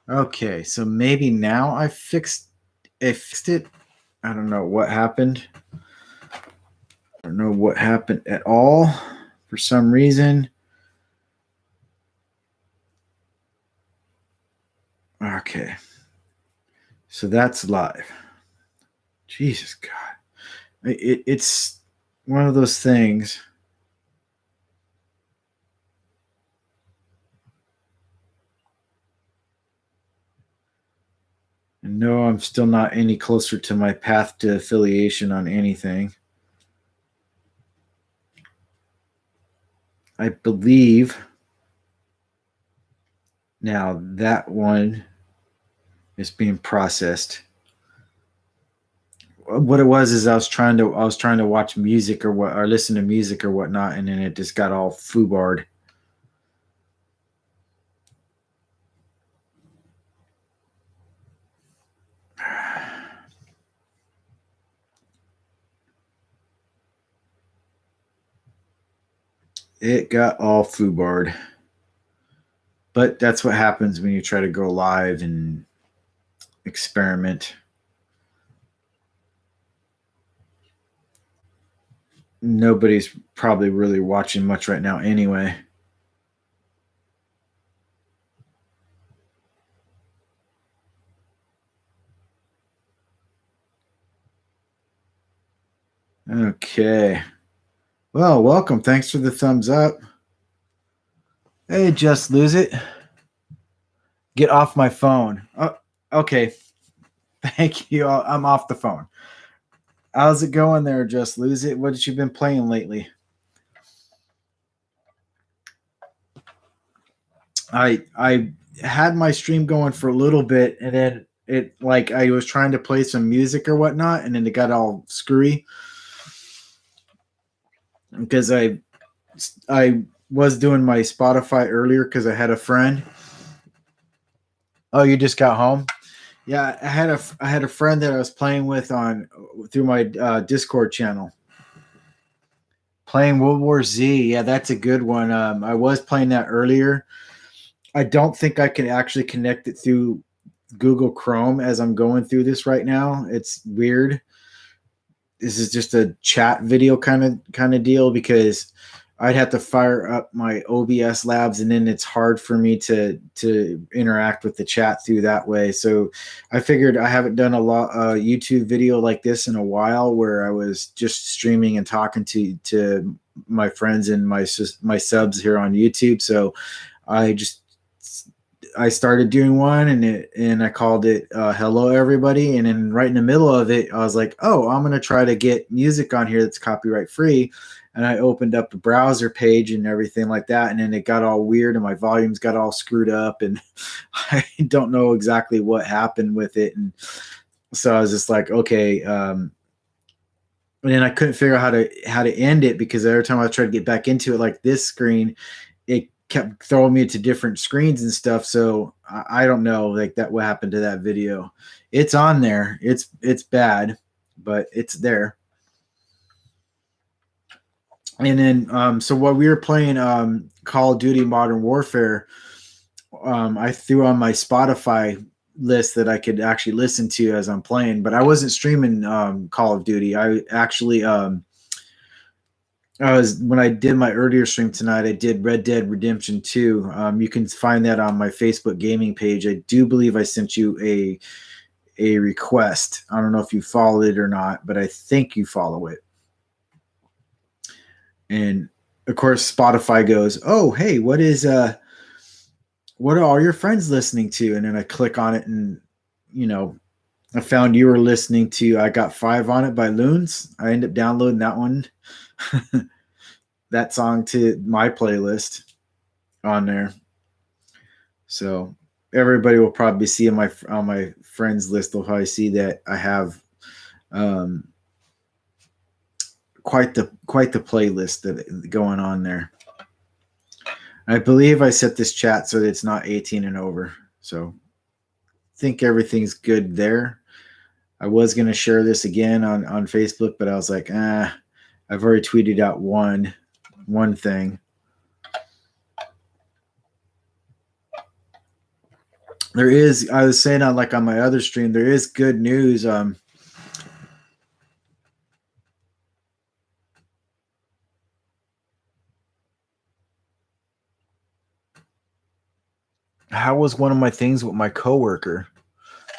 Okay, so maybe now I fixed it. I don't know what happened. I don't know what happened at all for some reason. Okay. So that's live. Jesus God. It's one of those things. And no, I'm still not any closer to my path to affiliation on anything. I believe now that one is being processed. What it was is I was trying to watch music or listen to music or whatnot, and then it just got all foobarred. It got all foobarred. But that's what happens when you try to go live and experiment. Nobody's probably really watching much right now anyway. Okay. Well, welcome. Thanks for the thumbs up. Hey, just lose it. Get off my phone. Oh, okay. Thank you. I'm off the phone. How's it going there, just lose it? What have you been playing lately? I had my stream going for a little bit, and then it like I was trying to play some music or whatnot, and then it got all screwy because I was doing my Spotify earlier because I had a friend. Oh, you just got home? Yeah, I had a friend that I was playing with on through my Discord channel. Playing World War Z. Yeah, that's a good one. I was playing that earlier. I don't think I can actually connect it through Google Chrome as I'm going through this right now. It's weird. This is just a chat video kind of deal because I'd have to fire up my OBS labs, and then it's hard for me to interact with the chat through that way. So I figured I haven't done a lot YouTube video like this in a while, where I was just streaming and talking to my friends and my subs here on YouTube. So I just I started doing one, and I called it "Hello Everybody," and then right in the middle of it, I was like, "Oh, I'm gonna try to get music on here that's copyright free," and I opened up the browser page and everything like that, and then it got all weird, and my volumes got all screwed up, and I don't know exactly what happened with it, and so I was just like, okay. And then I couldn't figure out how to end it because every time I tried to get back into it, like this screen, it kept throwing me to different screens and stuff. So I don't know like that what happened to that video. It's on there. It's bad, but it's there. And then so while we were playing Call of Duty Modern Warfare, I threw on my Spotify list that I could actually listen to as I'm playing, but I wasn't streaming Call of Duty. I actually I was when I did my earlier stream tonight. I did Red Dead Redemption 2. You can find that on my Facebook gaming page. I do believe I sent you a request. I don't know if you followed it or not, but I think you follow it. And of course, Spotify goes, "Oh, hey, what are all your friends listening to?" And then I click on it, and you know, I found you were listening to "I Got Five on It" by Loons. I ended up downloading that one, that song to my playlist on there. So everybody will probably see on my friends list. They'll probably see that I have um, quite the playlist that going on there. I believe I set this chat so that it's not 18 and over. So I think everything's good there. I was gonna share this again on Facebook, but I was like, I've already tweeted out one thing. There is, I was saying on like on my other stream, there is good news. How was one of my things with my coworker?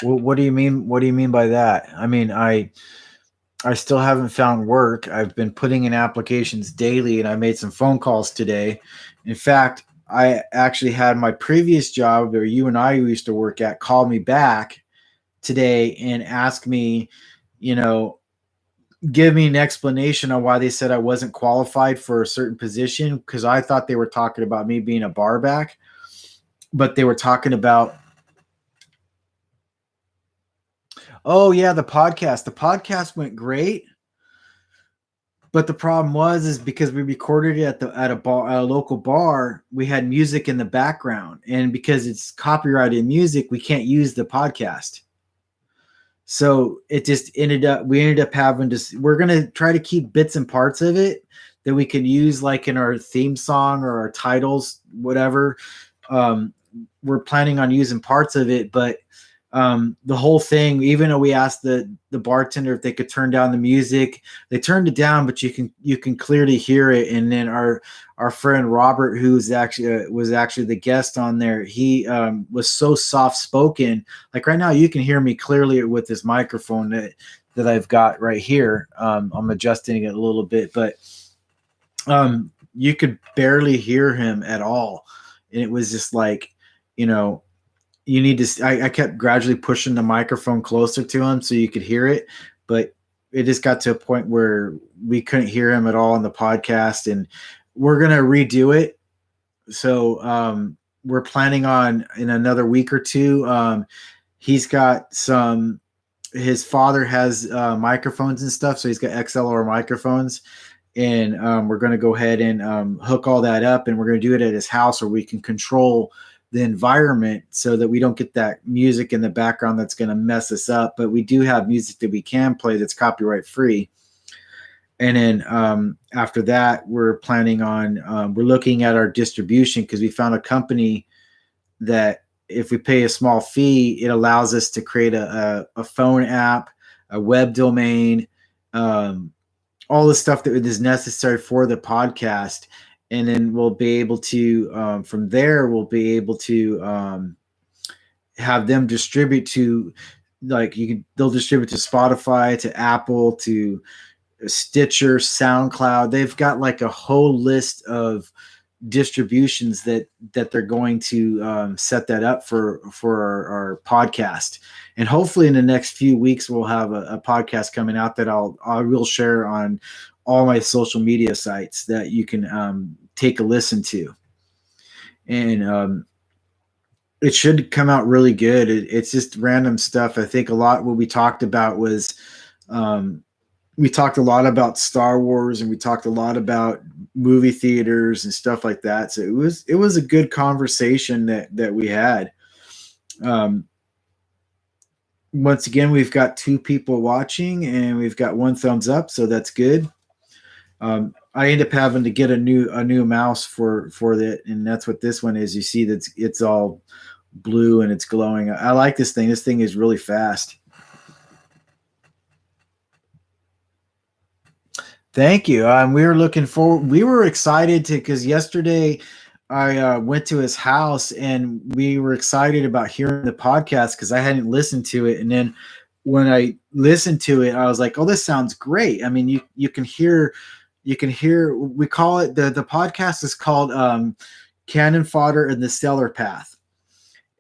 What do you mean? What do you mean by that? I mean, I still haven't found work. I've been putting in applications daily, and I made some phone calls today. In fact, I actually had my previous job where you and I used to work at call me back today and ask me, you know, give me an explanation on why they said I wasn't qualified for a certain position, because I thought they were talking about me being a bar back, but they were talking about, oh yeah, the podcast. The podcast went great, but the problem was is because we recorded it at a bar, at a local bar, we had music in the background, and because it's copyrighted music, we can't use the podcast. So it just we ended up having to, we're going to try to keep bits and parts of it that we can use like in our theme song or our titles, whatever. Um, we're planning on using parts of it, but the whole thing, even though we asked the bartender if they could turn down the music, they turned it down, but you can clearly hear it. And then our friend Robert, who's actually was actually the guest on there, he was so soft spoken. Like right now, you can hear me clearly with this microphone that I've got right here. I'm adjusting it a little bit, but you could barely hear him at all, and it was just like, you know, you need to, I kept gradually pushing the microphone closer to him so you could hear it, but it just got to a point where we couldn't hear him at all in the podcast, and we're going to redo it. So we're planning on in another week or two. He's got some, his father has microphones and stuff, so he's got XLR microphones, and we're going to go ahead and hook all that up, and we're going to do it at his house where we can control the environment so that we don't get that music in the background that's going to mess us up. But we do have music that we can play that's copyright free. And then after that, we're planning on, we're looking at our distribution, because we found a company that if we pay a small fee, it allows us to create a phone app, a web domain, all the stuff that is necessary for the podcast. And then we'll be able to, from there, we'll be able to have them distribute to, like, they'll distribute to Spotify, to Apple, to Stitcher, SoundCloud. They've got like a whole list of distributions that they're going to set that up for our podcast. And hopefully in the next few weeks we'll have a podcast coming out that I will share on all my social media sites that you can take a listen to. And it should come out really good. It's just random stuff. I think a lot what we talked about was we talked a lot about Star Wars, and we talked a lot about movie theaters and stuff like that. So it was a good conversation that we had. Once again, we've got 2 people watching, and we've got 1 thumbs up, so that's good. I end up having to get a new mouse for that, and that's what this one is. You see that it's all blue and it's glowing. I like this thing. This thing is really fast. Thank you. We were looking forward. We were excited because yesterday I went to his house, and we were excited about hearing the podcast because I hadn't listened to it. And then when I listened to it, I was like, "Oh, this sounds great." I mean, you can hear. We call it, the podcast is called Cannon Fodder and the Stellar Path,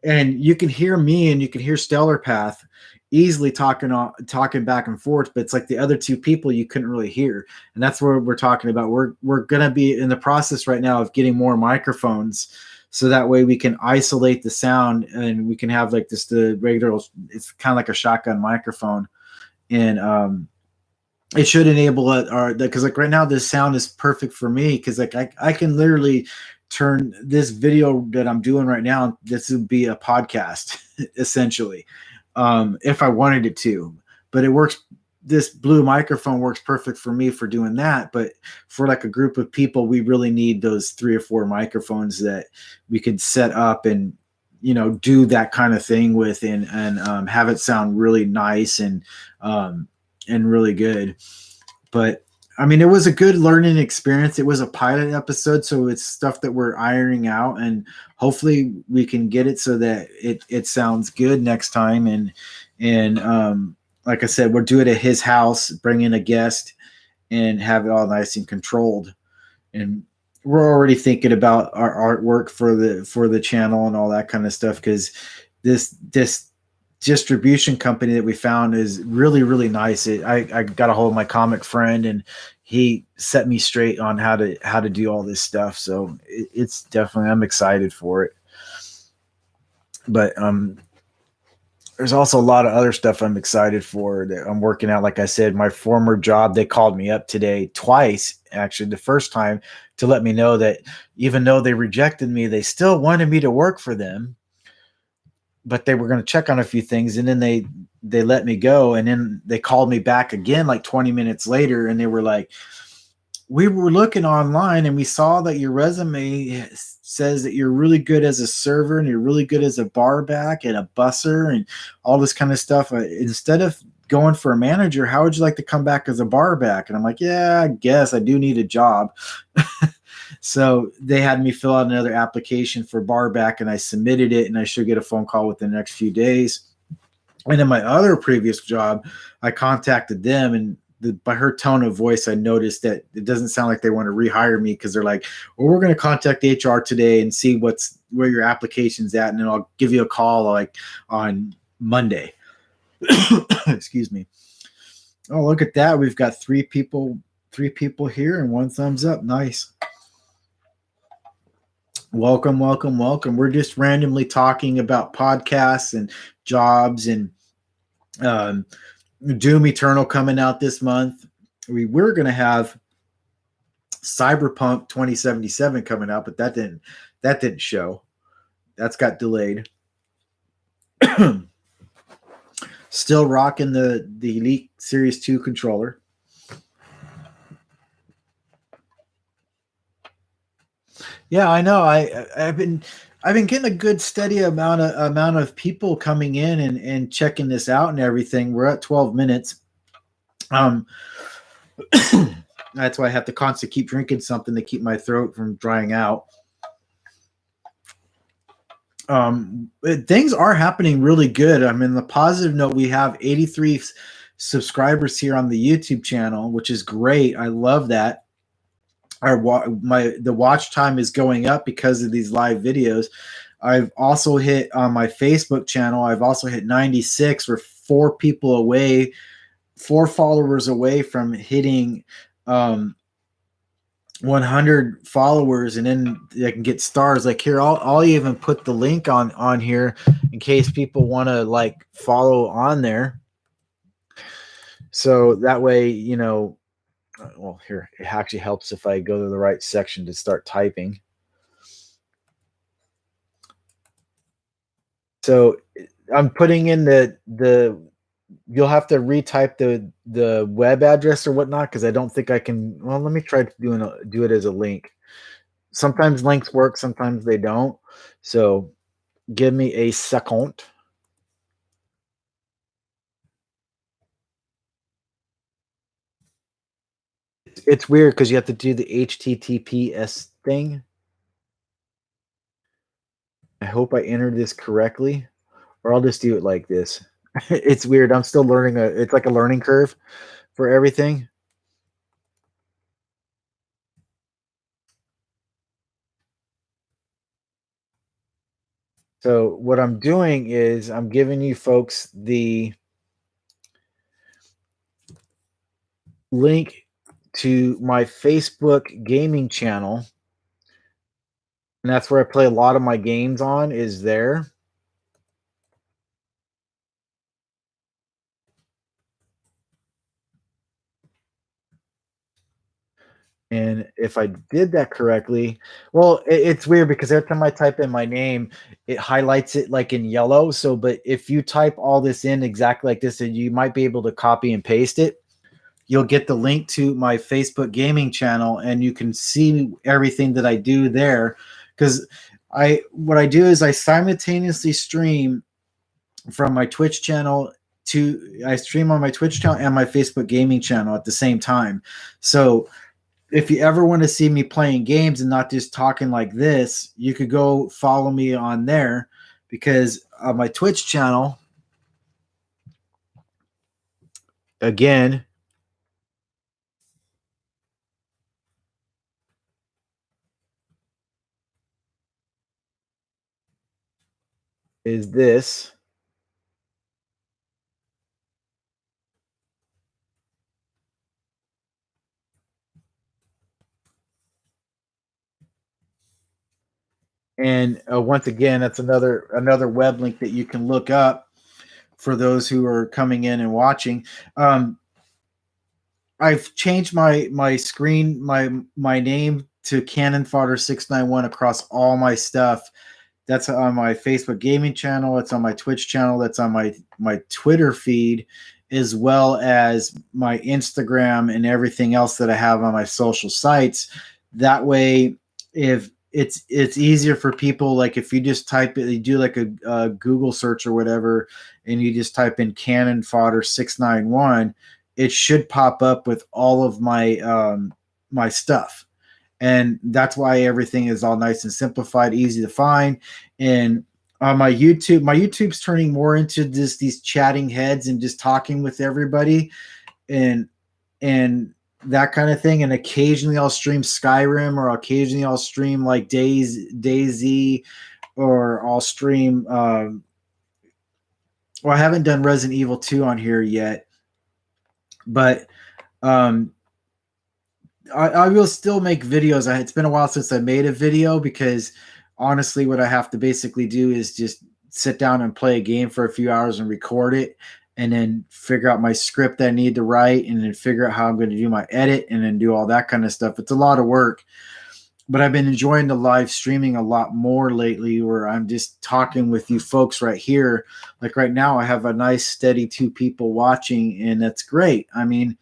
and you can hear me and you can hear Stellar Path easily talking back and forth, but it's like the other 2 people you couldn't really hear. And that's where we're talking about. We're gonna be in the process right now of getting more microphones, so that way we can isolate the sound, and we can have like this, the regular, it's kind of like a shotgun microphone. And it should enable it, or because like right now this sound is perfect for me, because like I can literally turn this video that I'm doing right now, this would be a podcast essentially, if I wanted it to. But it works, this blue microphone works perfect for me for doing that. But for like a group of people, we really need those 3 or 4 microphones that we could set up and do that kind of thing with, and have it sound really nice and really good. But I mean, it was a good learning experience. It was a pilot episode, so it's stuff that we're ironing out, and hopefully we can get it so that it sounds good next time. And like I said, we'll do it at his house, bring in a guest, and have it all nice and controlled. And we're already thinking about our artwork for the channel and all that kind of stuff, because this distribution company that we found is really, really nice. I got a hold of my comic friend, and he set me straight on how to do all this stuff. So it's definitely, I'm excited for it. But there's also a lot of other stuff I'm excited for that I'm working out. Like I said, my former job, they called me up today twice, actually. The first time to let me know that even though they rejected me, they still wanted me to work for them, but they were going to check on a few things, and then they let me go. And then they called me back again like 20 minutes later, and they were like, we were looking online and we saw that your resume says that you're really good as a server, and you're really good as a bar back and a busser and all this kind of stuff. Instead of going for a manager, how would you like to come back as a bar back? And I'm like, yeah, I guess I do need a job. So they had me fill out another application for bar back, and I submitted it, and I should get a phone call within the next few days. And in my other previous job, I contacted them, and by her tone of voice, I noticed that it doesn't sound like they want to rehire me, because they're like, well, we're going to contact HR today and see where your application's at, and then I'll give you a call like on Monday. Excuse me. Oh, look at that. We've got three people here and one thumbs up. Nice. Welcome. We're just randomly talking about podcasts and jobs, and Doom Eternal coming out this month. We were going to have Cyberpunk 2077 coming out, but that didn't show. That's got delayed. Still rocking the Elite Series 2 controller. Yeah, I know. I've been getting a good steady amount of people coming in and checking this out and everything. We're at 12 minutes. That's why I have to constantly keep drinking something to keep my throat from drying out. Things are happening really good. I mean, the positive note, we have 83 subscribers here on the YouTube channel, which is great. I love that. The watch time is going up because of these live videos. I've also hit on my Facebook channel. I've also hit 96. We're 4 followers away from hitting 100 followers, and then I can get stars. Like here, I'll even put the link on here in case people want to like follow on there. So that way, well, here, it actually helps if I go to the right section to start typing. So I'm putting in you'll have to retype the web address or whatnot, because I don't think I can. Well, let me try to do it as a link. Sometimes links work, sometimes they don't. So give me a second. It's weird because you have to do the HTTPS thing. I hope I entered this correctly, or I'll just do it like this. It's weird. I'm still learning. It's like a learning curve for everything. So what I'm doing is I'm giving you folks the link to my Facebook gaming channel, and that's where I play a lot of my games on, is there. And if I did that correctly, well, it's weird because every time I type in my name, it highlights it like in yellow. So, but if you type all this in exactly like this, and you might be able to copy and paste it, you'll get the link to my Facebook gaming channel, and you can see everything that I do there. Because what I do is I simultaneously stream from my Twitch channel I stream on my Twitch channel and my Facebook gaming channel at the same time. So if you ever want to see me playing games and not just talking like this, you could go follow me on there, because on my Twitch channel, again, is this. And once again, that's another web link that you can look up for those who are coming in and watching. I've changed my screen, my name to Cannon Fodder 691 across all my stuff. That's on my Facebook gaming channel. It's on my Twitch channel. That's on my Twitter feed, as well as my Instagram and everything else that I have on my social sites. That way, if it's easier for people, like if you just type it, you do like a Google search or whatever, and you just type in Cannon Fodder 691, it should pop up with all of my stuff. And that's why everything is all nice and simplified, easy to find. And on my YouTube's turning more into just these chatting heads and just talking with everybody, and that kind of thing. And occasionally I'll stream Skyrim, or occasionally I'll stream like DayZ, or I'll stream well, I haven't done Resident Evil 2 on here yet, but I will still make videos. It's been a while since I made a video, because honestly, what I have to basically do is just sit down and play a game for a few hours and record it, and then figure out my script that I need to write, and then figure out how I'm going to do my edit, and then do all that kind of stuff. It's a lot of work, but I've been enjoying the live streaming a lot more lately, where I'm just talking with you folks right here. Like right now, I have a nice steady 2 people watching, and that's great. I mean,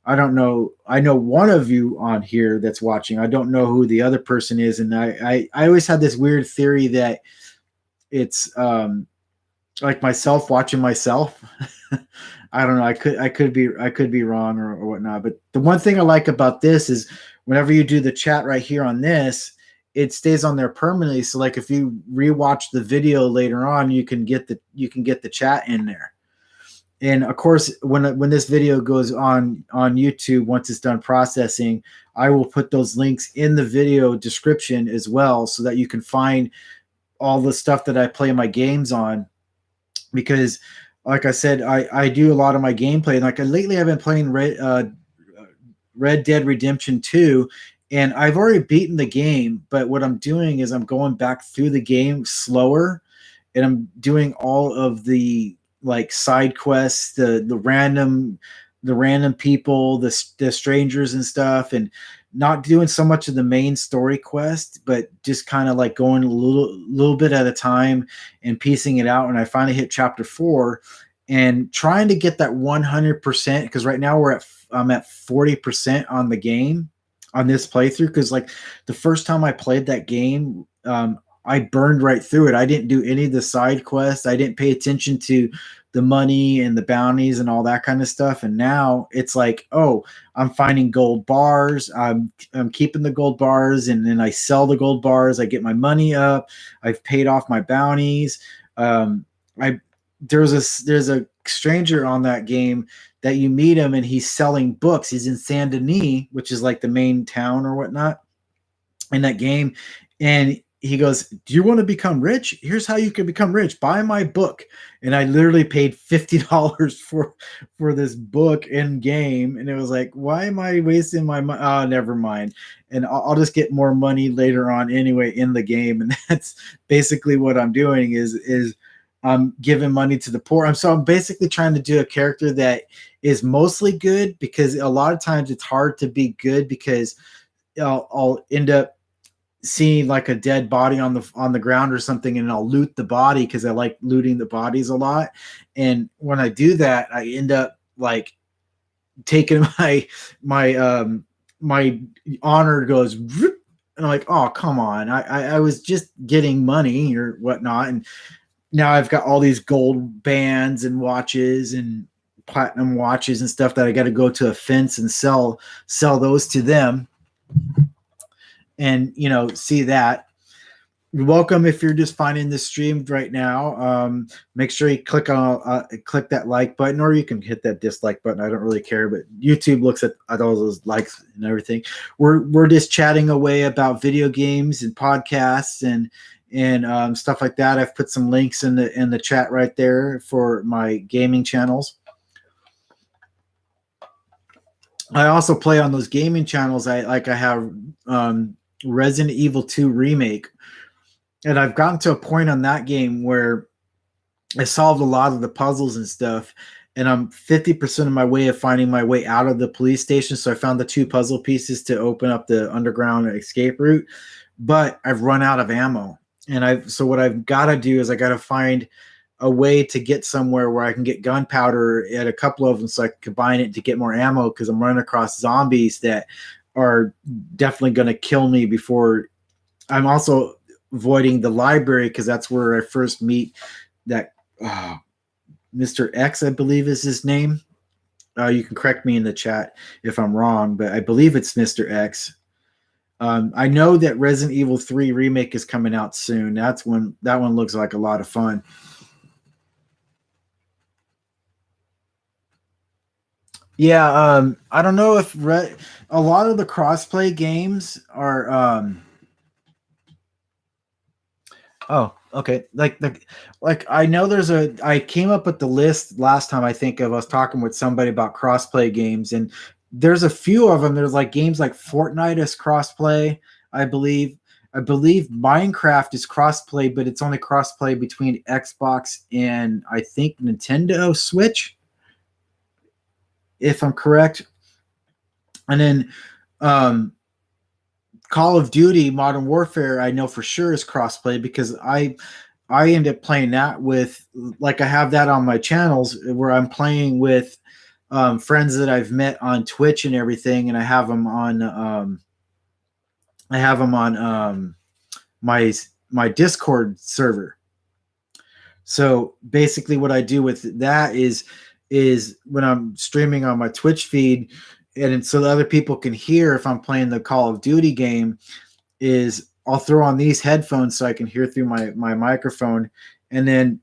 I don't know. I know one of you on here that's watching. I don't know who the other person is. And I always had this weird theory that it's like myself watching myself. I don't know. I could be wrong, or whatnot. But the one thing I like about this is whenever you do the chat right here on this, it stays on there permanently. So like if you rewatch the video later on, you can get the chat in there. And of course, when this video goes on YouTube, once it's done processing, I will put those links in the video description as well, so that you can find all the stuff that I play my games on. Because, like I said, I do a lot of my gameplay. Like lately, I've been playing Red Dead Redemption 2, and I've already beaten the game. But what I'm doing is I'm going back through the game slower, and I'm doing all of the like side quests, the random people, the strangers and stuff, and not doing so much of the main story quest, but just kind of like going a little bit at a time and piecing it out. And I finally hit chapter 4, and trying to get that 100%, because right now I'm at 40% on the game on this playthrough. Because like the first time I played that game, I burned right through it. I didn't do any of the side quests. I didn't pay attention to the money and the bounties and all that kind of stuff. And now it's like, oh, I'm finding gold bars. I'm keeping the gold bars, and then I sell the gold bars. I get my money up. I've paid off my bounties. There's a stranger on that game that you meet him, and he's selling books. He's in Saint Denis, which is like the main town or whatnot in that game. And he goes, do you want to become rich? Here's how you can become rich. Buy my book. And I literally paid $50 for this book in game. And it was like, why am I wasting my money? Oh, never mind. And I'll just get more money later on anyway in the game. And that's basically what I'm doing is I'm giving money to the poor. I'm basically trying to do a character that is mostly good, because a lot of times it's hard to be good, because I'll end up seeing like a dead body on the ground or something, and I'll loot the body, because I like looting the bodies a lot. And when I do that, I end up like taking my honor goes And I'm like, oh, come on. I was just getting money or whatnot. And now I've got all these gold bands and watches and platinum watches and stuff that I got to go to a fence and sell those to them and, see that. You're welcome if you're just finding this streamed right now. Make sure you click that like button, or you can hit that dislike button. I don't really care, but YouTube looks at all those likes and everything. We're just chatting away about video games and podcasts and stuff like that. I've put some links in the chat right there for my gaming channels. I also play on those gaming channels. I have Resident Evil 2 Remake. And I've gotten to a point on that game where I solved a lot of the puzzles and stuff, and I'm 50% of my way of finding my way out of the police station. So I found the 2 puzzle pieces to open up the underground escape route, but I've run out of ammo. And so what I've got to do is I got to find a way to get somewhere where I can get gunpowder at a couple of them so I can combine it to get more ammo, because I'm running across zombies that are definitely going to kill me before. I'm also avoiding the library because that's where I first meet that Mr. X, I believe is his name. You can correct me in the chat if I'm wrong, but I believe it's Mr. X. I know that Resident Evil 3 Remake is coming out soon. That one looks like a lot of fun. Yeah, I don't know if a lot of the crossplay games are. Oh, okay. Like I know I came up with the list last time. I think of us talking with somebody about crossplay games, and there's a few of them. There's like games like Fortnite is crossplay, I believe. I believe Minecraft is crossplay, but it's only crossplay between Xbox and I think Nintendo Switch, if I'm correct. And then Call of Duty Modern Warfare, I know for sure is crossplay because I end up playing that with, like, I have that on my channels where I'm playing with friends that I've met on Twitch and everything, and I have them on my Discord server. So basically, what I do with that is when I'm streaming on my Twitch feed, and so that other people can hear if I'm playing the Call of Duty game, is I'll throw on these headphones so I can hear through my microphone, and then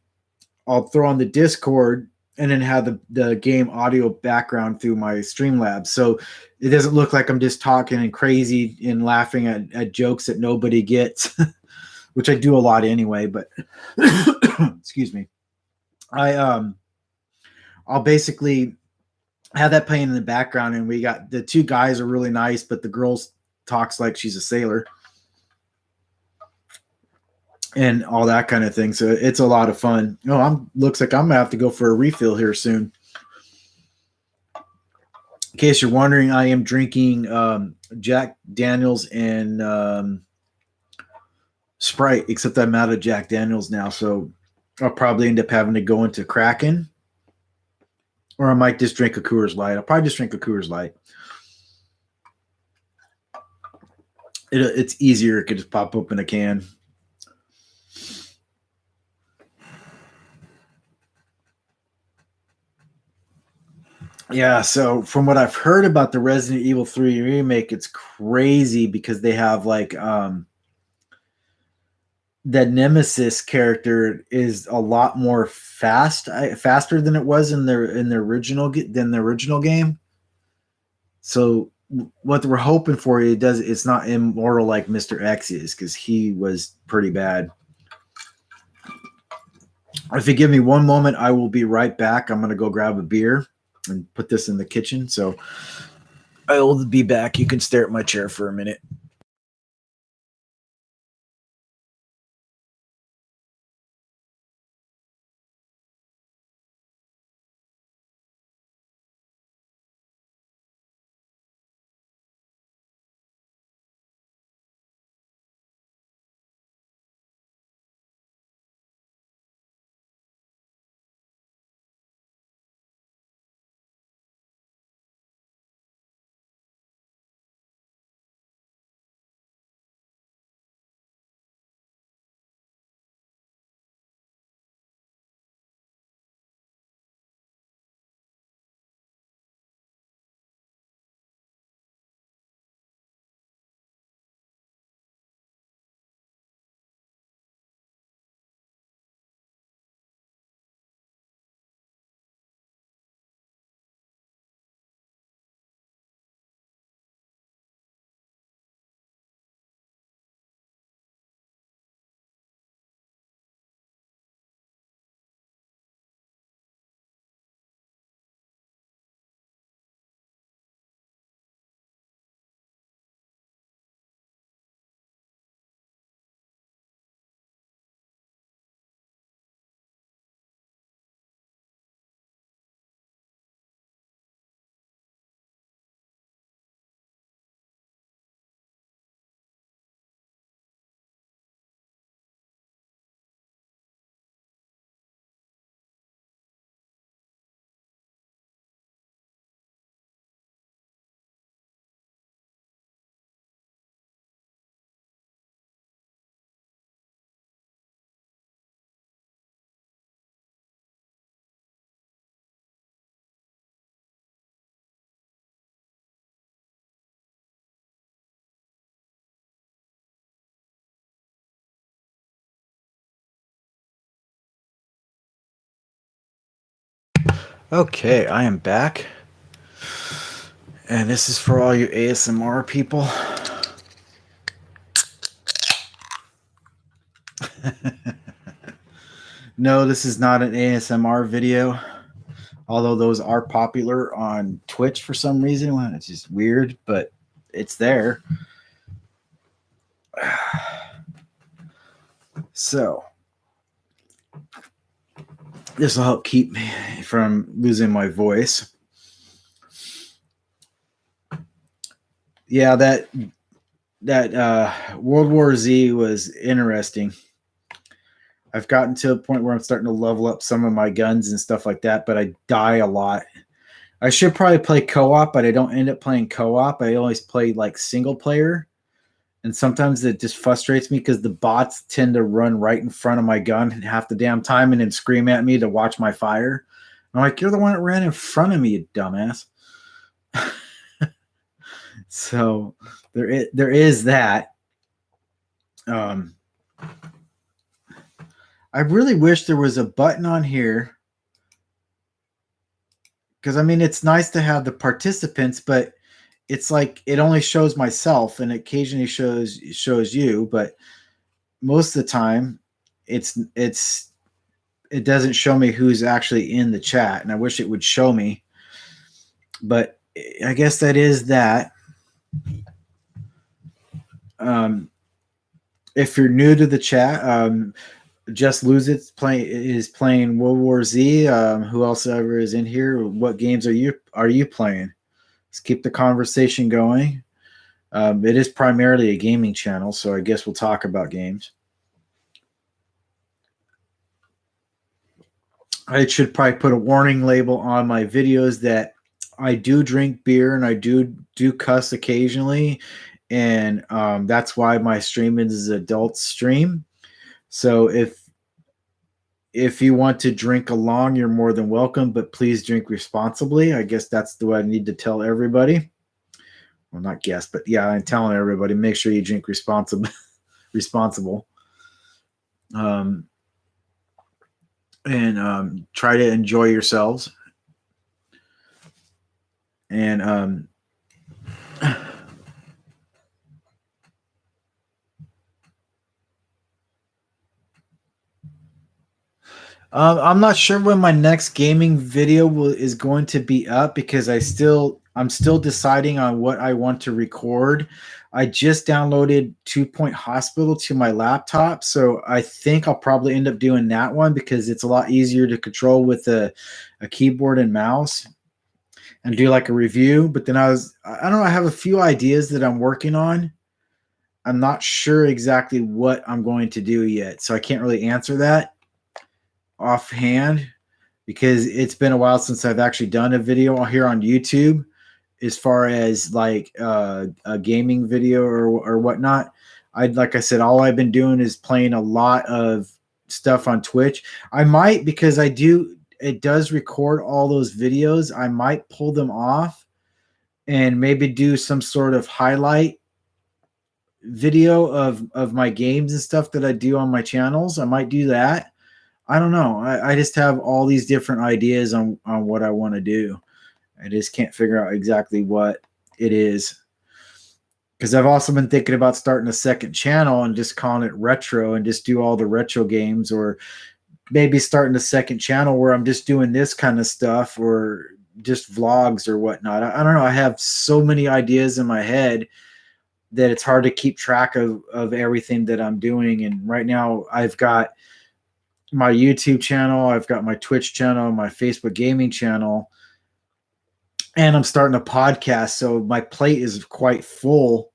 I'll throw on the Discord and then have the game audio background through my Streamlabs. So it doesn't look like I'm just talking and crazy and laughing at jokes that nobody gets, which I do a lot anyway, but excuse me. I'll basically have that playing in the background, and we got the 2 guys are really nice, but the girl talks like she's a sailor and all that kind of thing. So it's a lot of fun. Looks like I'm gonna have to go for a refill here soon. In case you're wondering, I am drinking Jack Daniels and Sprite, except I'm out of Jack Daniels now, so I'll probably end up having to go into Kraken, or I might just drink a Coors Light. I'll probably just drink a Coors Light. It's easier. It could just pop open a can. Yeah, so from what I've heard about the Resident Evil 3 remake, it's crazy because they have like the Nemesis character is a lot more faster than it was in the original game. So what we're hoping for, it's not immortal like Mr. X is, because he was pretty bad. If you give me one moment, I will be right back. I'm gonna go grab a beer and put this in the kitchen. So I will be back. You can stare at my chair for a minute. Okay, I am back. And this is for all you ASMR people. No, this is not an ASMR video, although those are popular on Twitch for some reason. It's just weird, but it's there. So, this will help keep me from losing my voice. Yeah, that World War Z was interesting. I've gotten to a point where I'm starting to level up some of my guns and stuff like that, but I die a lot. I should probably play co-op, but I don't end up playing co-op. I always play like single player. And sometimes it just frustrates me because the bots tend to run right in front of my gun half the damn time and then scream at me to watch my fire. I'm like, you're the one that ran in front of me, you dumbass. So there is that. I really wish there was a button on here, because I mean it's nice to have the participants, but it's like it only shows myself and occasionally shows you, but most of the time it doesn't show me who's actually in the chat, and I wish it would show me, but I guess that is that. If you're new to the chat, Just Lose It is playing World War Z. Who else ever is in here? What games are you playing? Let's keep the conversation going. It is primarily a gaming channel, so I guess we'll talk about games. I should probably put a warning label on my videos that I do drink beer and I do cuss occasionally, and that's why my stream is an adult stream. So if you want to drink along, you're more than welcome, but please drink responsibly. I guess that's the way I need to tell everybody. Well, not guess, but yeah, I'm telling everybody, make sure you drink responsible. And try to enjoy yourselves. And I'm not sure when my next gaming video is going to be up, because I'm still deciding on what I want to record. I just downloaded 2 Point Hospital to my laptop, so I think I'll probably end up doing that one because it's a lot easier to control with a keyboard and mouse, and do like a review. But then I don't know, I have a few ideas that I'm working on. I'm not sure exactly what I'm going to do yet, so I can't really answer that offhand, because it's been a while since I've actually done a video here on YouTube as far as like a gaming video or whatnot. Like I said, all I've been doing is playing a lot of stuff on Twitch. I might, because it does record all those videos, I might pull them off and maybe do some sort of highlight video of my games and stuff that I do on my channels. I might do that. I don't know. I just have all these different ideas on what I want to do. I just can't figure out exactly what it is. Because I've also been thinking about starting a second channel and just calling it retro and just do all the retro games, or maybe starting a second channel where I'm just doing this kind of stuff, or just vlogs or whatnot. I don't know. I have so many ideas in my head that it's hard to keep track of everything that I'm doing. And right now I've got my YouTube channel, I've got my Twitch channel, my Facebook gaming channel, and I'm starting a podcast. So my plate is quite full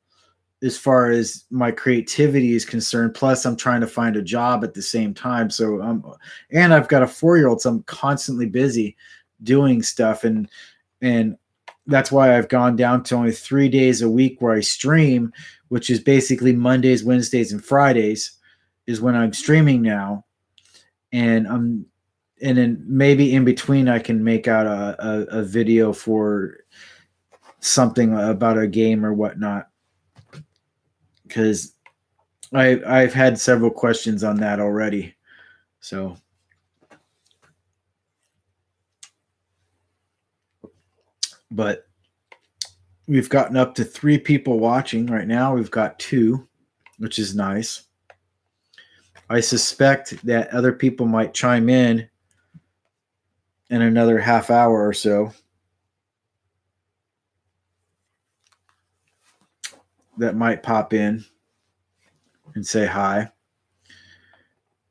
as far as my creativity is concerned. Plus, I'm trying to find a job at the same time. So and I've got a 4-year-old, so I'm constantly busy doing stuff, and that's why I've gone down to only 3 days a week where I stream, which is basically Mondays, Wednesdays, and Fridays is when I'm streaming now. And then maybe in between I can make out a video for something about a game or whatnot, because I've had several questions on that already. So But we've gotten up to 3 people watching right now. We've got 2, which is nice. I suspect that other people might chime in another half hour or so that might pop in and say hi.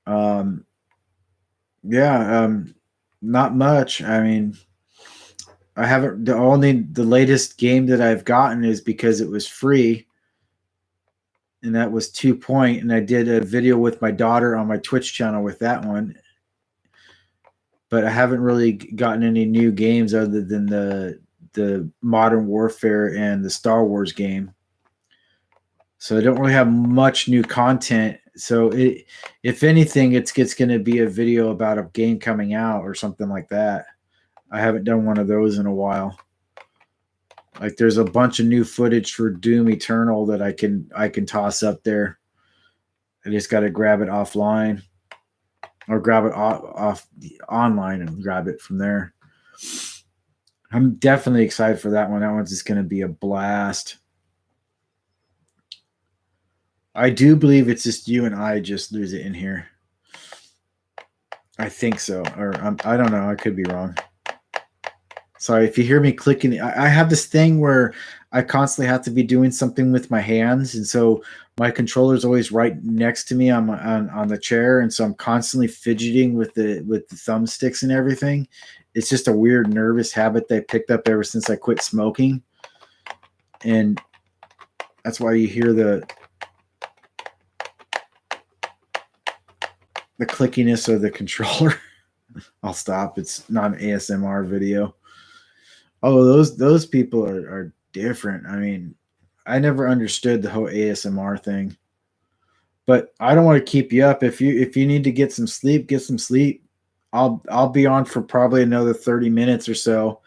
Um, yeah, not much. I mean, I haven't. The latest game that I've gotten is because it was free, and that was 2 Point. And I did a video with my daughter on my Twitch channel with that one. But I haven't really gotten any new games other than the Modern Warfare and the Star Wars game. So I don't really have much new content. So if anything, it's going to be a video about a game coming out or something like that. I haven't done one of those in a while. Like there's a bunch of new footage for Doom Eternal that I can toss up there. I just got to grab it offline or grab it off online and grab it from there. I'm definitely excited for that one. That one's just going to be a blast. I do believe it's just you and I just lose it in here. I think so, or I don't know. I could be wrong. Sorry if you hear me clicking. I have this thing where I constantly have to be doing something with my hands, and so my controller is always right next to me on the chair, and so I'm constantly fidgeting with the thumbsticks and everything. It's just a weird nervous habit that I picked up ever since I quit smoking, and that's why you hear the clickiness of the controller. I'll stop. It's not an ASMR video. Oh, those people are different. I mean, I never understood the whole ASMR thing. But I don't want to keep you up. If you need to get some sleep, get some sleep. I'll be on for probably another 30 minutes or so,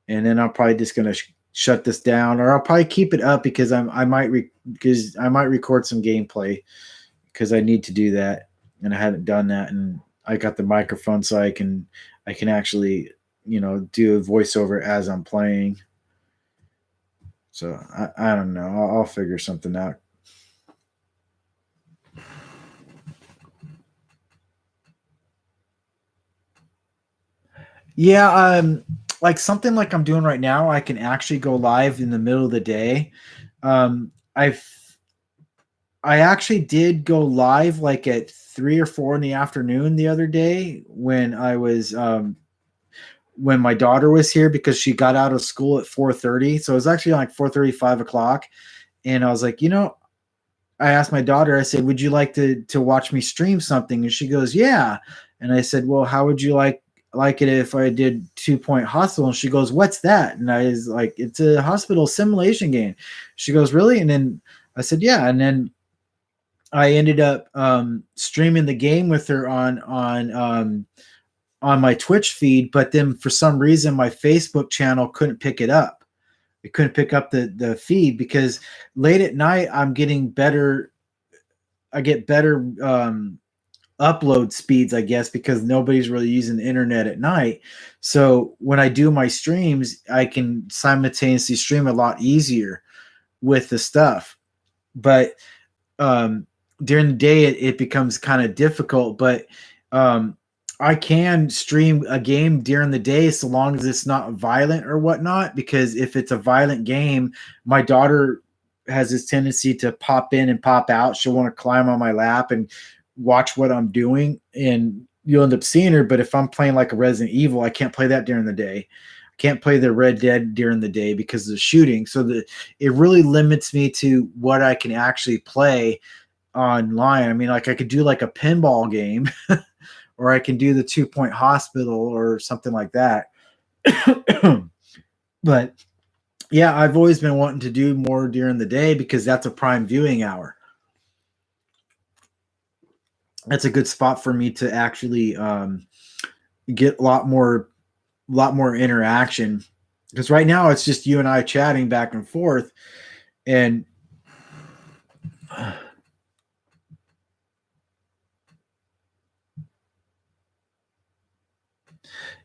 and then I'm probably just gonna shut this down, or I'll probably keep it up because I might record some gameplay because I need to do that, and I hadn't done that, and I got the microphone so I can actually do a voiceover as I'm playing. So I don't know. I'll figure something out. Yeah, like something like I'm doing right now, I can actually go live in the middle of the day. Um, I've I actually did go live like at 3 or 4 in the afternoon the other day when I was when my daughter was here because she got out of school at 4:30. So it was actually like 4:30, 5 o'clock. And I was like, I asked my daughter, I said, would you like to watch me stream something? And she goes, yeah. And I said, well, how would you like it if I did 2 Point Hospital? And she goes, what's that? And I was like, it's a hospital simulation game. She goes, really? And then I said, yeah. And then I ended up streaming the game with her on my Twitch feed, but then for some reason my Facebook channel couldn't pick it up. It couldn't pick up the feed because late at night I'm getting better. I get better upload speeds, I guess, because nobody's really using the internet at night. So when I do my streams, I can simultaneously stream a lot easier with the stuff. But during the day, it becomes kind of difficult. But I can stream a game during the day so long as it's not violent or whatnot. Because if it's a violent game, my daughter has this tendency to pop in and pop out. She'll want to climb on my lap and watch what I'm doing, and you'll end up seeing her. But if I'm playing like a Resident Evil, I can't play that during the day. I can't play the Red Dead during the day because of the shooting. So it really limits me to what I can actually play online. I mean, like I could do like a pinball game or I can do the 2 Point Hospital or something like that. But yeah, I've always been wanting to do more during the day because that's a prime viewing hour. That's a good spot for me to actually get a lot more interaction, because right now it's just you and I chatting back and forth, and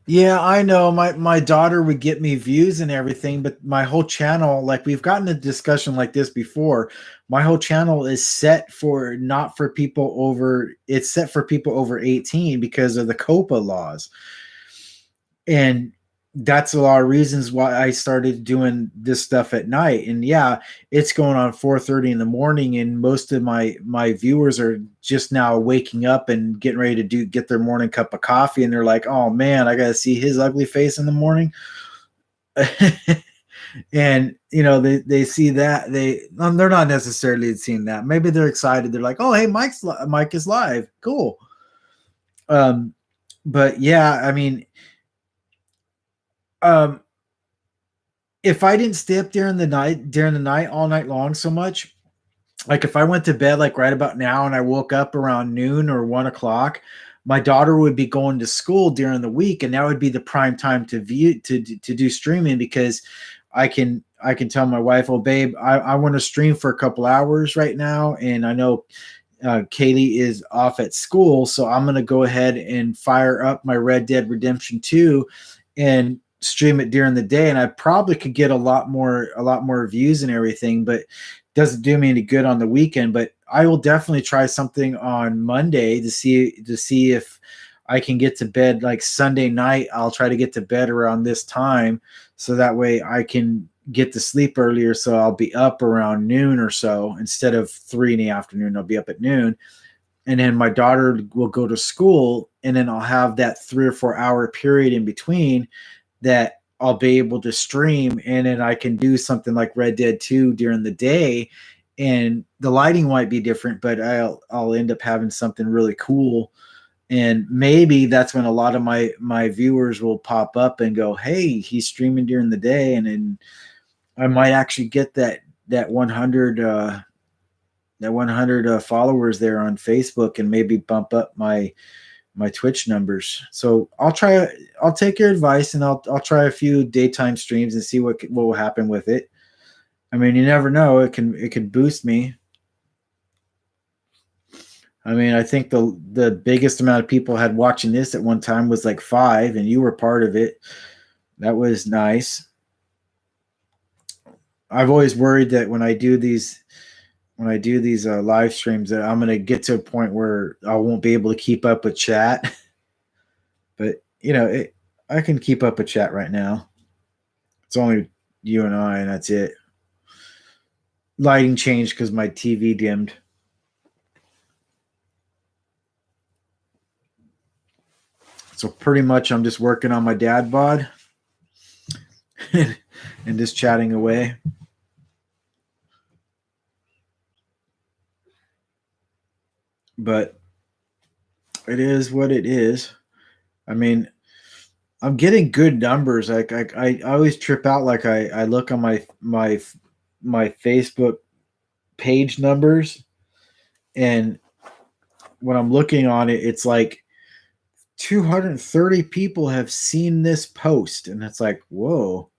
Yeah, I know. My daughter would get me views and everything, but my whole channel, like we've gotten a discussion like this before. My whole channel is set for not for people over. It's set for people over 18 because of the COPA laws, and that's a lot of reasons why I started doing this stuff at night. And yeah, it's going on 4:30 in the morning, and most of my viewers are just now waking up and getting ready to get their morning cup of coffee, and they're like, "Oh man, I got to see his ugly face in the morning." And they see that they're not necessarily seeing that. Maybe they're excited. They're like, "Oh, hey, Mike is live. Cool." Um, but yeah, I mean, um, if I didn't stay up during the night all night long so much, like if I went to bed like right about now and I woke up around noon or 1 o'clock, my daughter would be going to school during the week, and that would be the prime time to view to do streaming, because I can tell my wife, "Oh, babe, I want to stream for a couple hours right now, and I know Kaylee is off at school, so I'm going to go ahead and fire up my Red Dead Redemption 2 and stream it during the day, and I probably could get a lot more views and everything, but doesn't do me any good on the weekend. But I will definitely try something on Monday to see if I can get to bed like Sunday night. I'll try to get to bed around this time so that way I can get to sleep earlier, so I'll be up around noon or so instead of 3 in the afternoon. I'll be up at noon, and then my daughter will go to school, and then I'll have that 3 or 4 hour period in between that I'll be able to stream, and then I can do something like Red Dead 2 during the day, and the lighting might be different, but I'll end up having something really cool. And maybe that's when a lot of my viewers will pop up and go, "Hey, he's streaming during the day," and then I might actually get that 100 followers there on Facebook, and maybe bump up my Twitch numbers. So I'll take your advice, and I'll try a few daytime streams and see what will happen with it. I mean, you never know. It could boost me. I mean, I think the biggest amount of people had watching this at one time was like 5, and you were part of it. That was nice. I've always worried that when I do these live streams that I'm gonna get to a point where I won't be able to keep up with chat. But I can keep up with chat right now. It's only you and I, and that's it. Lighting changed because my TV dimmed. So pretty much I'm just working on my dad bod and just chatting away. But it is what it is. I mean, I'm getting good numbers. Like I always trip out. Like I look on my Facebook page numbers, and when I'm looking on it, it's like 230 people have seen this post, and it's like, whoa.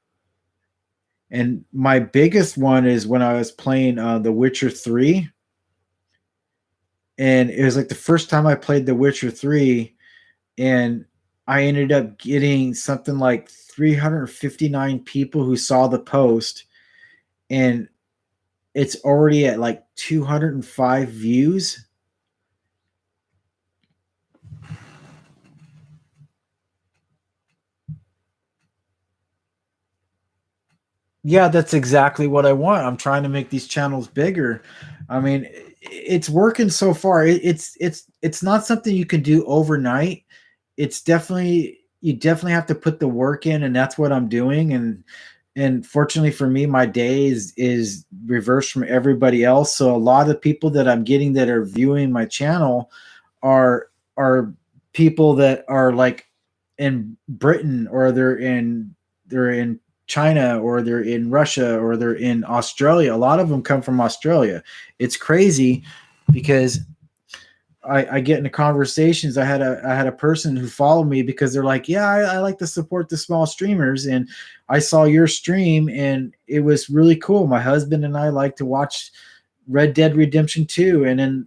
And my biggest one is when I was playing The Witcher 3, and it was like the first time I played The Witcher 3, and I ended up getting something like 359 people who saw the post, and it's already at like 205 views. Yeah, that's exactly what I want. I'm trying to make these channels bigger. I mean, it's working so far. It's not something you can do overnight. It's definitely you definitely have to put the work in, and that's what I'm doing. And fortunately for me, my day is reversed from everybody else. So a lot of people that I'm getting that are viewing my channel are people that are like in Britain, or they're in China, or they're in Russia, or they're in Australia. A lot of them come from Australia. It's crazy because I get into conversations. I had a person who followed me because they're like, "Yeah, I like to support the small streamers, and I saw your stream, and it was really cool. My husband and I like to watch Red Dead Redemption 2." And then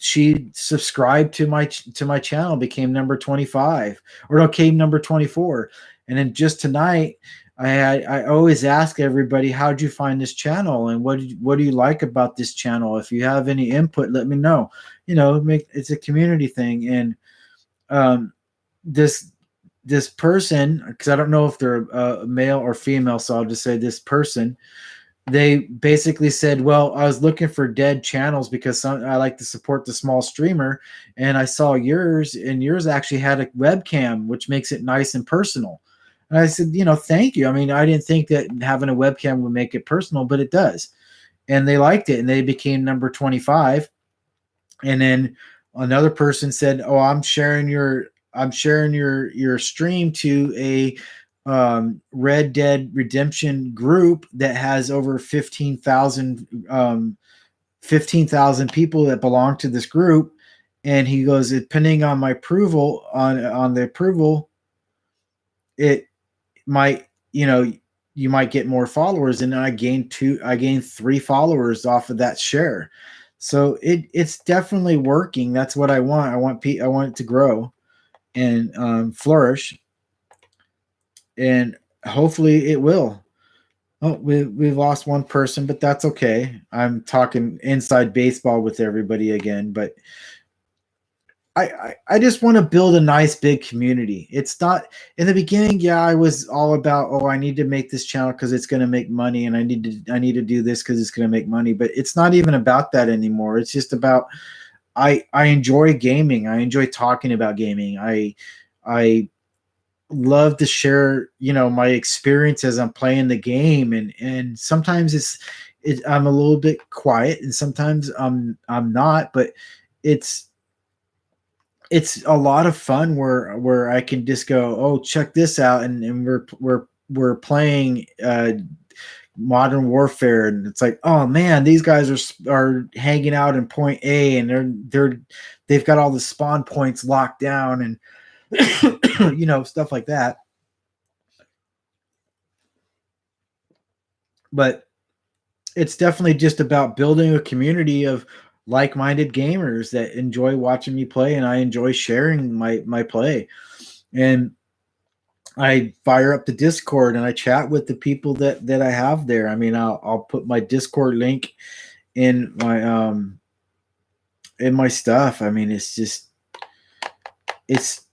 she subscribed to my channel, became number 25, or no, came number 24. And then just tonight, I always ask everybody, how'd you find this channel, and what do you like about this channel? If you have any input, let me know. It's a community thing. And this person, because I don't know if they're a male or female, so I'll just say this person. They basically said, well, I was looking for dead channels because I like to support the small streamer, and I saw yours, and yours actually had a webcam, which makes it nice and personal. And I said, thank you. I mean, I didn't think that having a webcam would make it personal, but it does. And they liked it, and they became number 25. And then another person said, oh, I'm sharing your stream to a Red Dead Redemption group that has over 15,000 people that belong to this group. And he goes, depending on my approval, on the approval, it might, you might get more followers. And I gained 3 followers off of that share. So it's definitely working. That's what I want. I want it to grow and flourish, and hopefully it will. Oh, we've lost one person, but that's okay. I'm talking inside baseball with everybody again, but I just want to build a nice big community. It's not, in the beginning, yeah, I was all about, oh, I need to make this channel because it's going to make money, and I need to do this because it's going to make money. But it's not even about that anymore. It's just about, I enjoy gaming. I enjoy talking about gaming. I love to share, my experience as I'm playing the game, and sometimes I'm a little bit quiet, and sometimes I'm not, but it's a lot of fun where I can just go, oh, check this out, and we're playing Modern Warfare, and it's like, oh man, these guys are hanging out in point A, and they've got all the spawn points locked down, and stuff like that. But it's definitely just about building a community of like-minded gamers that enjoy watching me play, and I enjoy sharing my play. And I fire up the Discord and I chat with the people that I have there. I mean, I'll put my Discord link in my stuff. I mean, it's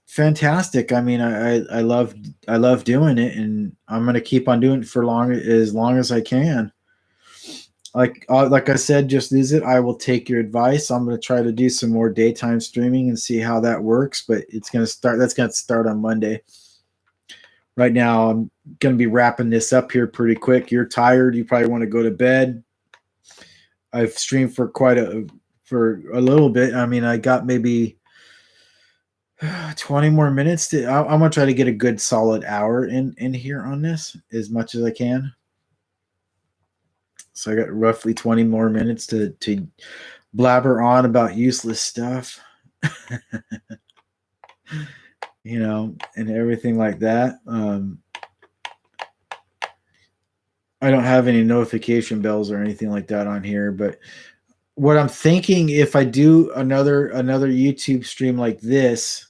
fantastic. I mean, I love doing it, and I'm gonna keep on doing it for as long as I can. Like I said, just use it. I will take your advice. I'm gonna try to do some more daytime streaming and see how that works. But that's gonna start on Monday. Right now, I'm gonna be wrapping this up here pretty quick. You're tired. You probably want to go to bed. I've streamed for for a little bit. I mean, I got maybe 20 more minutes I'm gonna try to get a good solid hour in here on this as much as I can. So I got roughly 20 more minutes to blabber on about useless stuff, and everything like that. I don't have any notification bells or anything like that on here, but what I'm thinking, if I do another YouTube stream like this,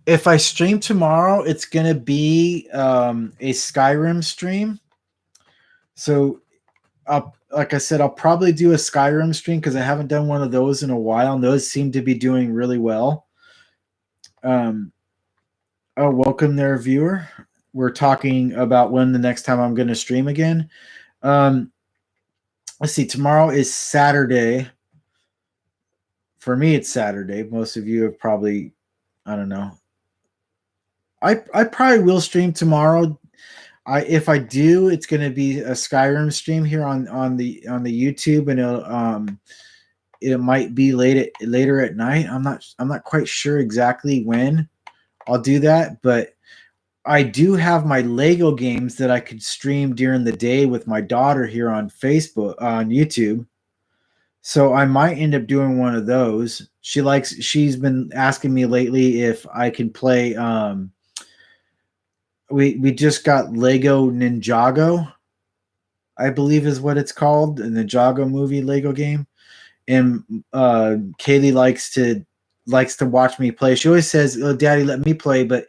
if I stream tomorrow, it's going to be a Skyrim stream. So, like I said, I'll probably do a Skyrim stream because I haven't done one of those in a while, and those seem to be doing really well. Oh, welcome there, viewer. We're talking about when the next time I'm going to stream again. Let's see. Tomorrow is Saturday. For me, it's Saturday. Most of you have probably, I don't know. I probably will stream tomorrow. If I do, it's going to be a Skyrim stream here on the YouTube, and it might be later at night. I'm not quite sure exactly when I'll do that, but I do have my Lego games that I could stream during the day with my daughter here on YouTube. So I might end up doing one of those. She's been asking me lately if I can play we just got Lego Ninjago, I believe is what it's called, in the Ninjago movie Lego game. And Kaylee likes to watch me play. She always says, "Oh, Daddy, let me play," but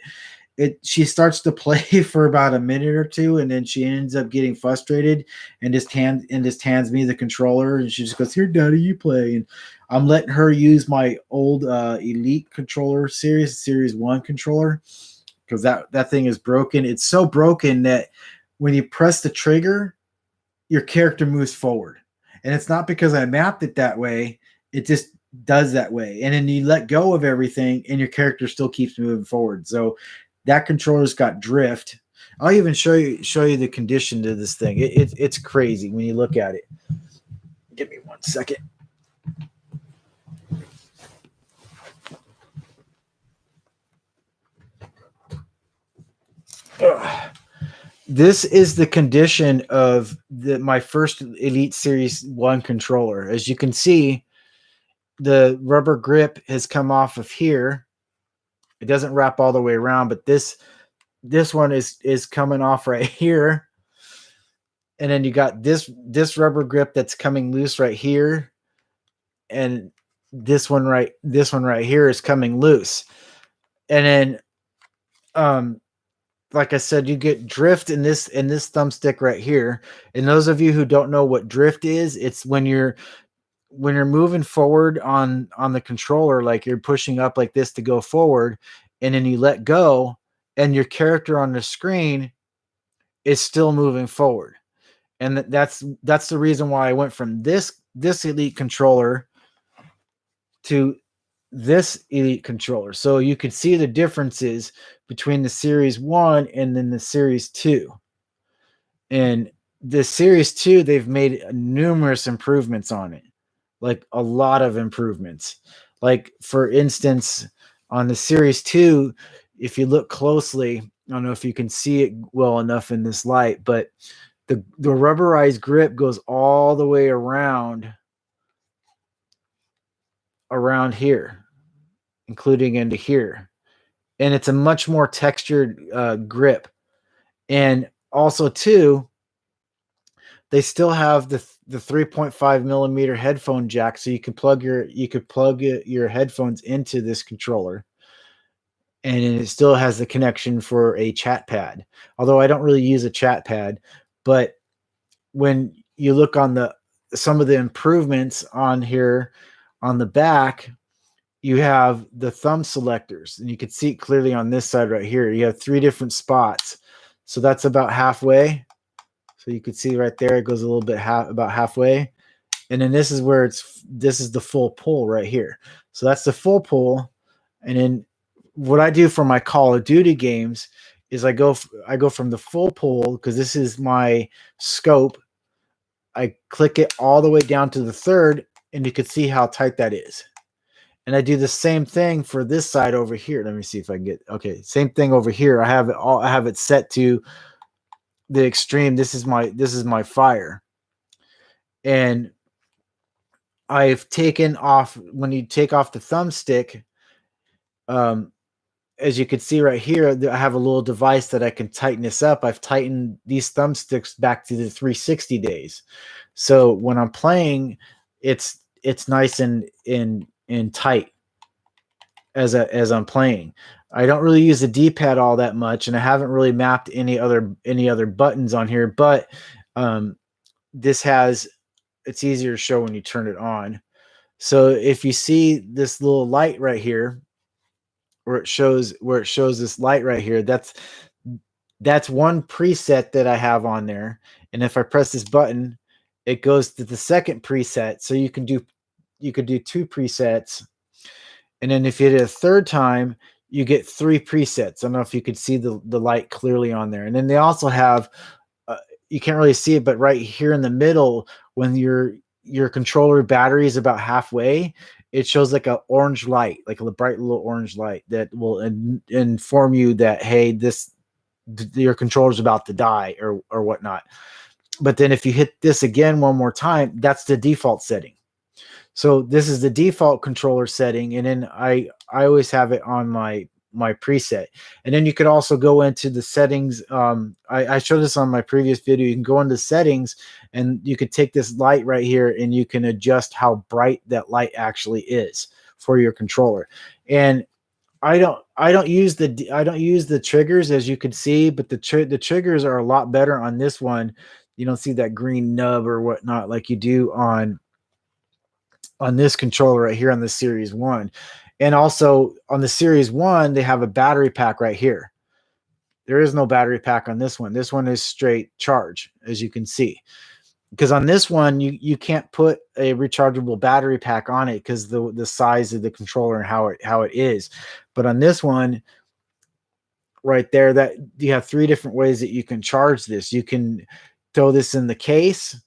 she starts to play for about a minute or two, and then she ends up getting frustrated and just hands me the controller, and she just goes, "Here, Daddy, you play." And I'm letting her use my old Elite controller Series 1 controller, because that thing is broken. It's so broken that when you press the trigger, your character moves forward. And it's not because I mapped it that way. It just does that way. And then you let go of everything and your character still keeps moving forward. So that controller's got drift. I'll even show you the condition to this thing. It's crazy when you look at it. Give me 1 second. Ugh. This is the condition of my first Elite Series 1 controller. As you can see, the rubber grip has come off of here. It doesn't wrap all the way around, but this one is coming off right here. And then you got this rubber grip that's coming loose right here. And this one right here is coming loose. And then like I said, you get drift in this thumbstick right here. And those of you who don't know what drift is, it's when you're moving forward on the controller, like you're pushing up like this to go forward, and then you let go, and your character on the screen is still moving forward. And that's the reason why I went from this Elite controller to this Elite controller. So you could see the differences between the Series 1 and then the Series 2. And the Series 2, they've made numerous improvements on it. Like a lot of improvements. Like, for instance, on the Series 2, if you look closely, I don't know if you can see it well enough in this light, but the rubberized grip goes all the way around here, including into here. And it's a much more textured grip. And also, too, they still have the 3.5 millimeter headphone jack, so you could plug your headphones into this controller, and it still has the connection for a chat pad. Although I don't really use a chat pad, but when you look on some of the improvements on here on the back, you have the thumb selectors, and you can see it clearly on this side right here. You have 3 different spots, so that's about halfway. So you can see right there, it goes a little bit about halfway. And then this is where this is the full pull right here. So that's the full pull. And then what I do for my Call of Duty games is I go from the full pull, because this is my scope. I click it all the way down to the third, and you can see how tight that is. And I do the same thing for this side over here. Let me see if I can get, okay, same thing over here. I have it set to the extreme. This is my fire. And I've taken off, when you take off the thumbstick, as you can see right here, I have a little device that I can tighten this up. I've tightened these thumbsticks back to the 360 days. So when I'm playing, it's nice and tight as I'm playing. I don't really use the D-pad all that much, and I haven't really mapped any other buttons on here, but it's easier to show when you turn it on. So if you see this little light right here, where it shows this light right here, that's one preset that I have on there. And if I press this button, it goes to the second preset. So you could do 2 presets. And then if you hit it a third time, you get 3 presets. I don't know if you could see the light clearly on there. And then they also have, you can't really see it, but right here in the middle, when your controller battery is about halfway, it shows like an orange light, like a bright little orange light that will inform you that, hey, your controller's about to die or whatnot. But then if you hit this again one more time, that's the default setting. So this is the default controller setting, and then I always have it on my my preset. And then you could also go into the settings. I showed this on my previous video. You can go into settings and you could take this light right here and you can adjust how bright that light actually is for your controller. And I don't use the triggers, as you can see, but the triggers are a lot better on this one. You don't see that green nub or whatnot like you do on this controller right here on the Series 1. And also on the Series 1, they have a battery pack right here. There is no battery pack on this one. This one is straight charge, as you can see. Because on this one, you can't put a rechargeable battery pack on it because the size of the controller and how it is. But on this one right there, that you have 3 different ways that you can charge this. You can throw this in the case,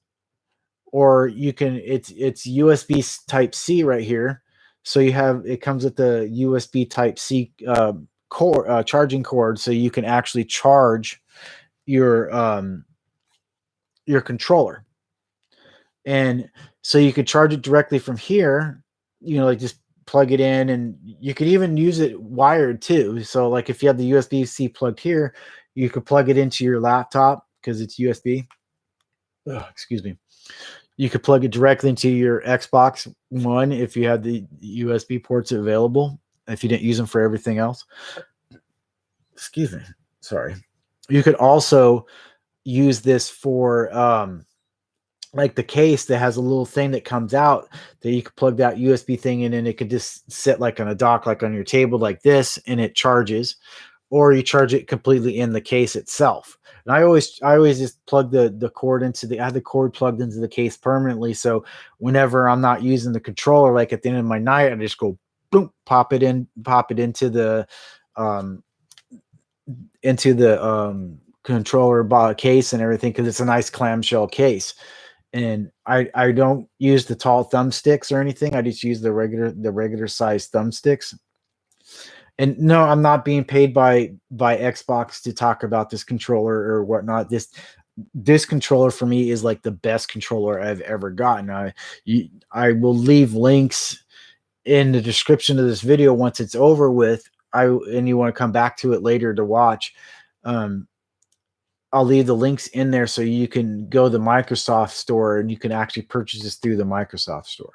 or you can it's USB Type C right here. So it comes with the USB Type C cord, charging cord, so you can actually charge your controller. And so you could charge it directly from here, like just plug it in, and you could even use it wired too. So like if you have the USB-C plugged here, you could plug it into your laptop because it's USB. Excuse me. You could plug it directly into your Xbox One if you had the USB ports available, if you didn't use them for everything else. Excuse me. Sorry. You could also use this for like the case that has a little thing that comes out that you could plug that USB thing in, and it could just sit like on a dock, like on your table like this, and it charges, or you charge it completely in the case itself. And I always just plug the cord into I have the cord plugged into the case permanently. So whenever I'm not using the controller, like at the end of my night, I just go boom, pop it into the controller case and everything, because it's a nice clamshell case. And I don't use the tall thumbsticks or anything. I just use the regular size thumbsticks. And no, I'm not being paid by Xbox to talk about this controller or whatnot. This controller for me is like the best controller I've ever gotten. I will leave links in the description of this video once it's over with. And you want to come back to it later to watch. I'll leave the links in there so you can go to the Microsoft store and you can actually purchase this through the Microsoft store.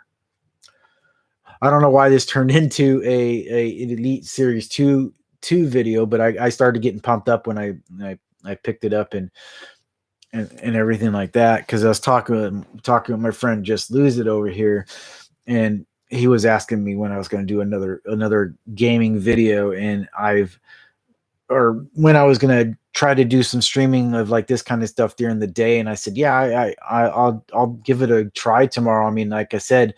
I don't know why this turned into a Elite Series 2 video, but I started getting pumped up when I picked it up and everything like that, because I was talking with my friend Just Lose It over here, and he was asking me when I was going to do another gaming video, and when I was going to try to do some streaming of like this kind of stuff during the day. And I said, yeah, I'll give it a try tomorrow. I mean, like I said,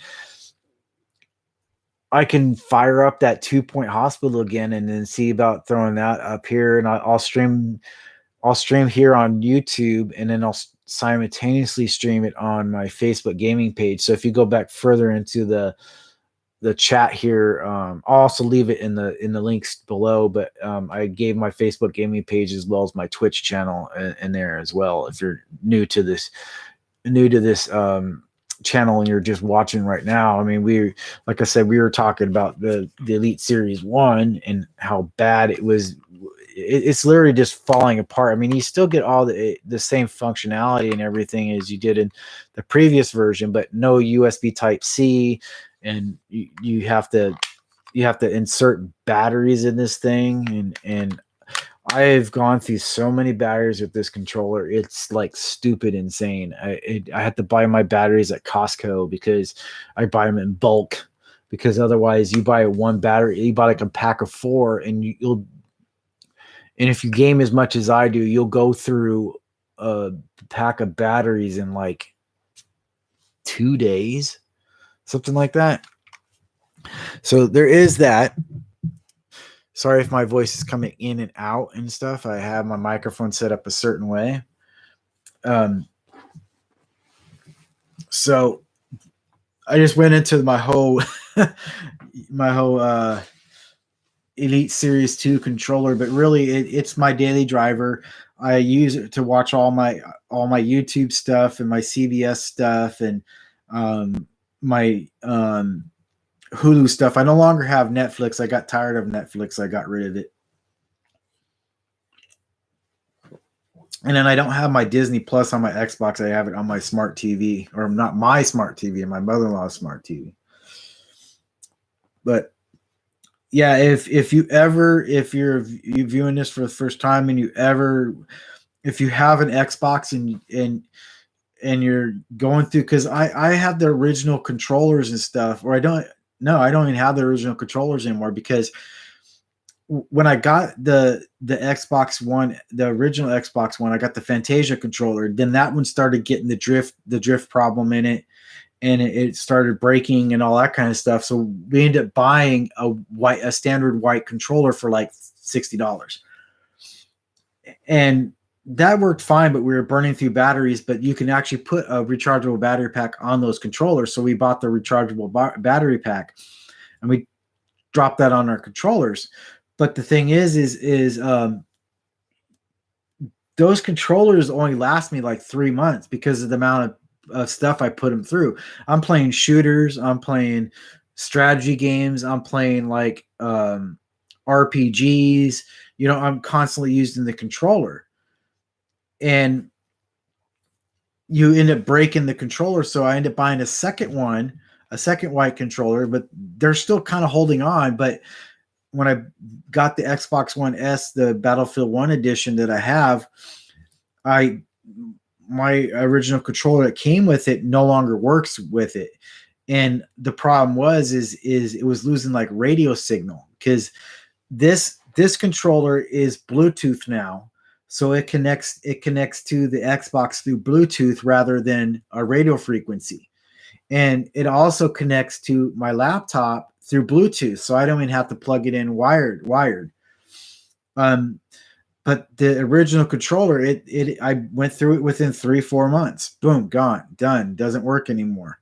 I can fire up that 2 Point Hospital again and then see about throwing that up here. And I'll stream here on YouTube, and then I'll simultaneously stream it on my Facebook gaming page. So if you go back further into the chat here, I'll also leave it in the links below, but I gave my Facebook gaming page as well as my Twitch channel in there as well. If you're new to this channel and you're just watching right now, I mean, like I said, we were talking about the Elite Series 1 and how bad it was. It's literally just falling apart. I mean, you still get all the same functionality and everything as you did in the previous version, but no USB Type C. And you have to insert batteries in this thing, and I've gone through so many batteries with this controller. It's like stupid insane. I had to buy my batteries at Costco because I buy them in bulk, because otherwise you buy one battery, you buy like a pack of 4, and if you game as much as I do, you'll go through a pack of batteries in like 2 days. Something like that. So there is that. Sorry if my voice is coming in and out and stuff. I have my microphone set up a certain way. So I just went into my whole Elite Series 2 controller, but really it's my daily driver. I use it to watch all my YouTube stuff and my CBS stuff and my Hulu stuff. I no longer have Netflix. I got tired of Netflix. I got rid of it. And then I don't have my Disney Plus on my Xbox. I have it on my smart TV, or not my smart TV, my mother-in-law's smart TV. But yeah, if you're viewing this for the first time and if you have an Xbox and you're going through, because I have the original controllers and stuff, or I don't even have the original controllers anymore, because when I got the Xbox One, the original Xbox One, I got the Fantasia controller. Then that one started getting the drift problem in it, and it started breaking and all that kind of stuff. So we ended up buying a standard white controller for like $60, and that worked fine. But we were burning through batteries. But you can actually put a rechargeable battery pack on those controllers. So we bought the rechargeable battery pack, and we dropped that on our controllers. But the thing is those controllers only last me like 3 months because of the amount of stuff I put them through. I'm playing shooters. I'm playing strategy games. I'm playing like RPGs. I'm constantly using the controller. And you end up breaking the controller. So I end up buying a second white controller, but they're still kind of holding on. But when I got the Xbox One S, the Battlefield 1 edition that I have, my original controller that came with it no longer works with it. And the problem was it was losing like radio signal, because this controller is Bluetooth now. So it connects to the Xbox through Bluetooth rather than a radio frequency. And it also connects to my laptop through Bluetooth, so I don't even have to plug it in wired. But the original controller, I went through it within 3-4 months. Boom, gone, done, doesn't work anymore.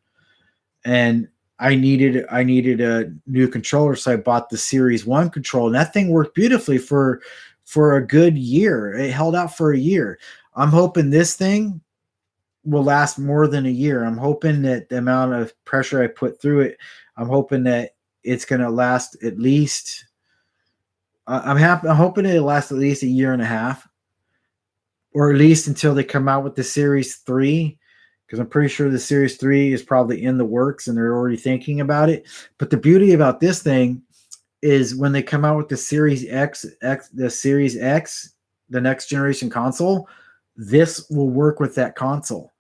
And I needed a new controller, so I bought the Series 1 controller, and that thing worked beautifully for a good year. It held out for a year. I'm hoping this thing will last more than a year. I'm hoping that the amount of pressure I put through it, I'm hoping that it's going to last at least, I'm hoping it'll last at least a year and a half, or at least until they come out with the Series 3, because I'm pretty sure the Series 3 is probably in the works and they're already thinking about it. But the beauty about this thing is when they come out with the Series X, the next generation console, this will work with that console.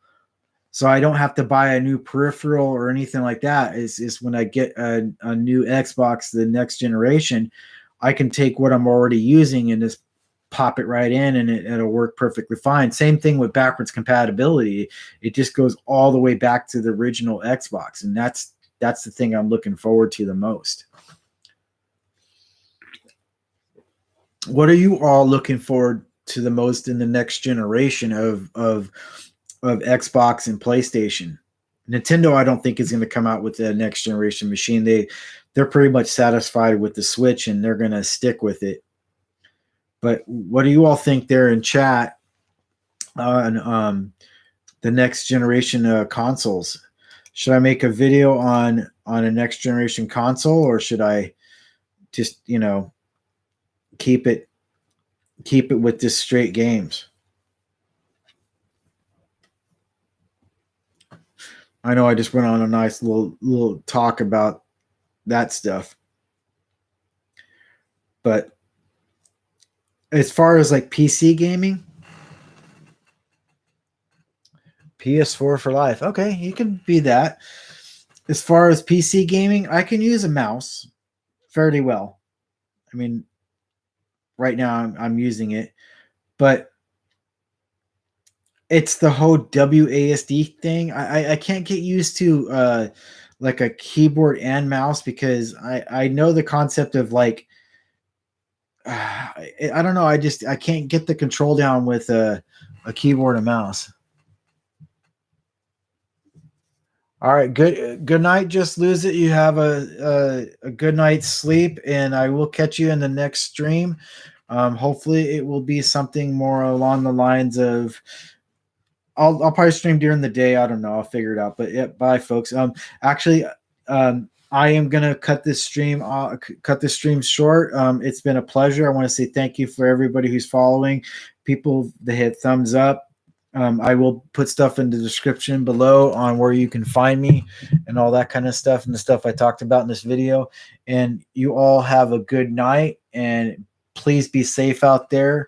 So I don't have to buy a new peripheral or anything like that. Is when I get a new Xbox, the next generation, I can take what I'm already using and just pop it right in, and it'll work perfectly fine. Same thing with backwards compatibility. It just goes all the way back to the original Xbox, and that's the thing I'm looking forward to the most. What are you all looking forward to the most in the next generation of Xbox and PlayStation? Nintendo, I don't think is going to come out with the next generation machine. They're pretty much satisfied with the Switch, and they're going to stick with it. But what do you all think there in chat on the next generation consoles? Should I make a video on a next generation console, or should I just keep it with just straight games? I know I just went on a nice little talk about that stuff. But as far as like PC gaming, PS4 for life. Okay, you can be that. As far as PC gaming, I can use a mouse fairly well. I mean, right now I'm using it, but it's the whole WASD thing. I can't get used to like a keyboard and mouse, because I know the concept of like I don't know. I can't get the control down with a keyboard and mouse. All right, good night. Just lose it. You have a good night's sleep, and I will catch you in the next stream. Hopefully, it will be something more along the lines of. I'll probably stream during the day. I don't know. I'll figure it out. But yeah, bye, folks. Actually, I am gonna cut this stream short. It's been a pleasure. I want to say thank you for everybody who's following, people that hit thumbs up. I will put stuff in the description below on where you can find me and all that kind of stuff and the stuff I talked about in this video. And you all have a good night, and please be safe out there.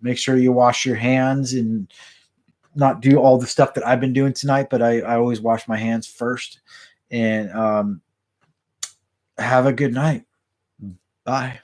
Make sure you wash your hands and not do all the stuff that I've been doing tonight, but I always wash my hands first. And have a good night. Bye.